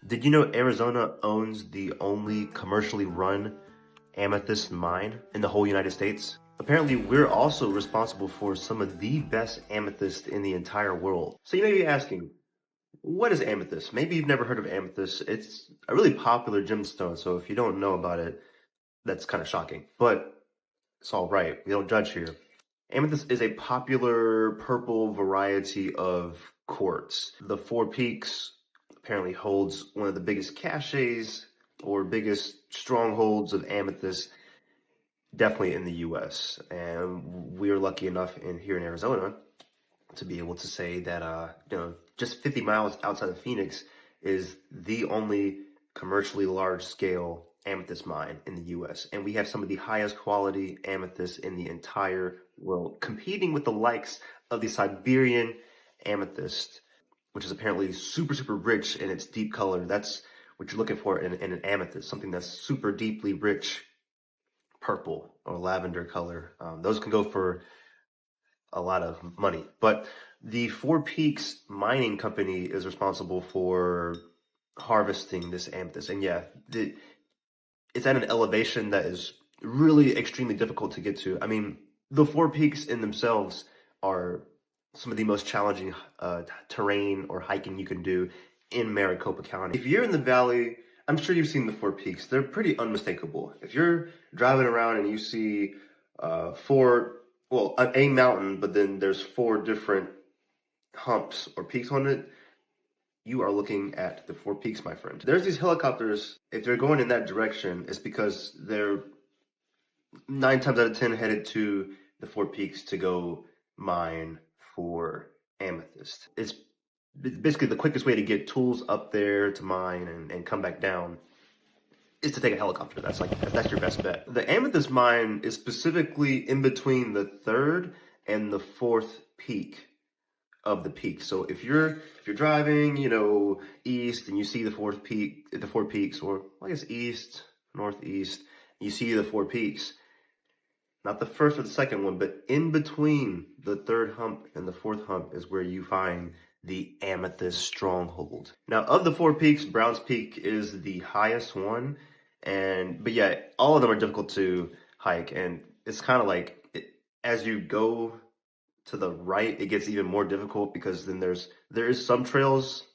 Did you know Arizona owns the only commercially run amethyst mine in the whole United States? Apparently, we're also responsible for some of the best amethyst in the entire world. So you may be asking, what is amethyst? Maybe you've never heard of amethyst. It's a really popular gemstone, so if you don't know about it, that's kind of shocking. But it's all right. We don't judge here. Amethyst is a popular purple variety of quartz. The Four Peaks apparently holds one of the biggest caches or biggest strongholds of amethyst, definitely in the US. And we're lucky enough here in Arizona to be able to say that just 50 miles outside of Phoenix is the only commercially large scale amethyst mine in the US. And we have some of the highest quality amethyst in the entire world, competing with the likes of the Siberian amethyst, which is apparently super, super rich in its deep color. That's what you're looking for in an amethyst, something that's super deeply rich, purple or lavender color. Those can go for a lot of money. But the Four Peaks Mining Company is responsible for harvesting this amethyst. And yeah, it's at an elevation that is really extremely difficult to get to. I mean, the Four Peaks in themselves are some of the most challenging terrain or hiking you can do in Maricopa County. If you're in the valley, I'm sure you've seen the Four Peaks. They're pretty unmistakable. If you're driving around and you see a mountain, but then there's four different humps or peaks on it, you are looking at the Four Peaks, my friend. There's these helicopters. If they're going in that direction, it's because they're 9 times out of 10 headed to the Four Peaks to go mine for amethyst. It's basically the quickest way to get tools up there to mine and come back down is to take a helicopter. That's your best bet. The amethyst mine is specifically in between the third and the fourth peak of the peak. So if you're driving, east and you see the Four Peaks, or I guess east, northeast, you see the Four Peaks. Not the first or the second one, but in between the third hump and the fourth hump is where you find the amethyst stronghold. Now, of the Four Peaks, Browns Peak is the highest one, but yeah, all of them are difficult to hike, and it's kind of like as you go to the right, it gets even more difficult because then there is some trails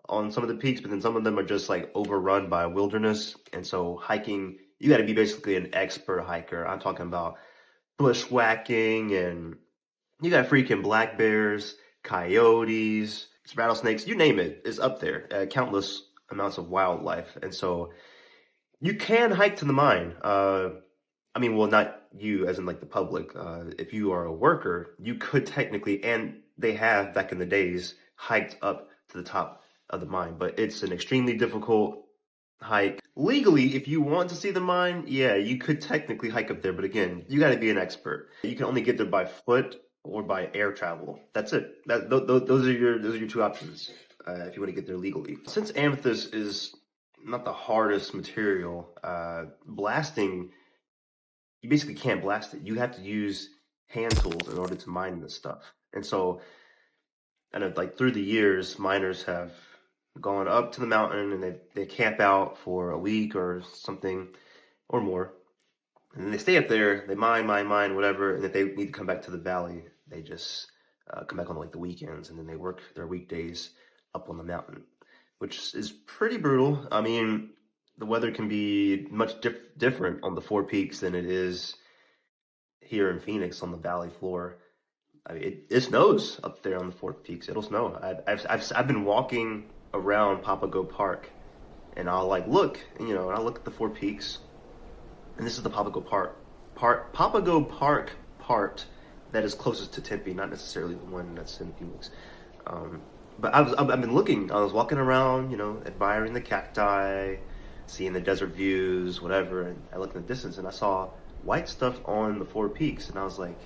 on some of the peaks, but then some of them are just like overrun by wilderness, and so hiking, you got to be basically an expert hiker. I'm talking about bushwhacking, and you got freaking black bears, coyotes, rattlesnakes, you name it, is up there. Countless amounts of wildlife, and so you can hike to the mine. Well, not you as in like the public. If you are a worker, you could technically, and they have back in the days, hiked up to the top of the mine, but it's an extremely difficult hike. Legally, if you want to see the mine, yeah, you could technically hike up there, but again, you got to be an expert. You can only get there by foot or by air travel. That's it. Those are your two options if you want to get there legally. Since amethyst is not the hardest material, blasting, you basically can't blast it. You have to use hand tools in order to mine this stuff. And so, through the years, miners have gone up to the mountain and they camp out for a week or something or more. And then they stay up there, they mine, whatever. And if they need to come back to the valley, they just come back on like the weekends, and then they work their weekdays up on the mountain, which is pretty brutal. I mean, the weather can be much different on the Four Peaks than it is here in Phoenix on the valley floor. I mean, it snows up there on the Four Peaks. It'll snow. I've been walking around Papago Park, and I'll look, and I look at the Four Peaks, and this is the Papago Park part that is closest to Tempe, not necessarily the one that's in Phoenix. But I've been looking. I was walking around, admiring the cacti, seeing the desert views, whatever, and I looked in the distance and I saw white stuff on the Four Peaks, and I was like,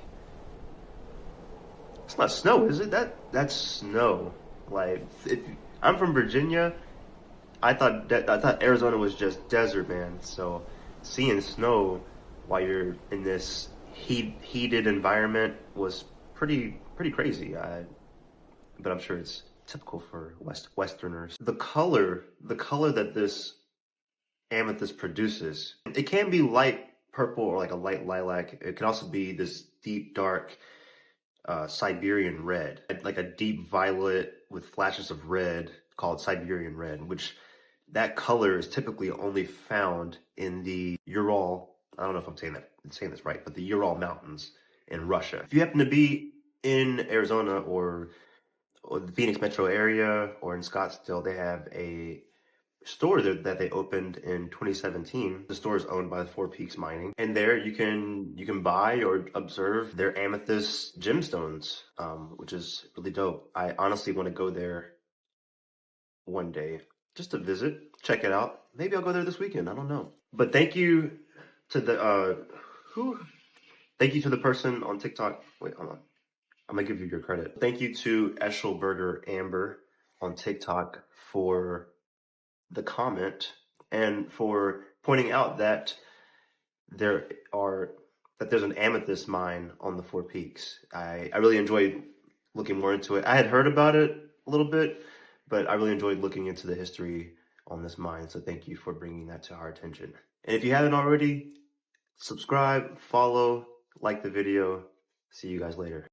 it's not snow, is it? That's snow. I'm from Virginia. I thought Arizona was just desert, man. So seeing snow while you're in this heated environment was pretty crazy. But I'm sure it's typical for Westerners. The color that this amethyst produces, it can be light purple or like a light lilac. It can also be this deep dark Siberian red, like a deep violet with flashes of red called Siberian red, which that color is typically only found in the Ural. I don't know if I'm saying this right, but the Ural Mountains in Russia. If you happen to be in Arizona or the Phoenix metro area or in Scottsdale, they have a store that they opened in 2017. The store is owned by Four Peaks Mining, and there you can buy or observe their amethyst gemstones, which is really dope. I honestly want to go there one day just to visit, check it out. Maybe I'll go there this weekend. I don't know. But thank you to the who? Thank you to the person on TikTok. Wait, hold on. I'm gonna give you your credit. Thank you to Eschelberger Amber on TikTok for the comment and for pointing out that there's an amethyst mine on the Four Peaks. I really enjoyed looking more into it. I had heard about it a little bit, but I really enjoyed looking into the history on this mine. So thank you for bringing that to our attention. And if you haven't already, subscribe, follow, like the video. See you guys later.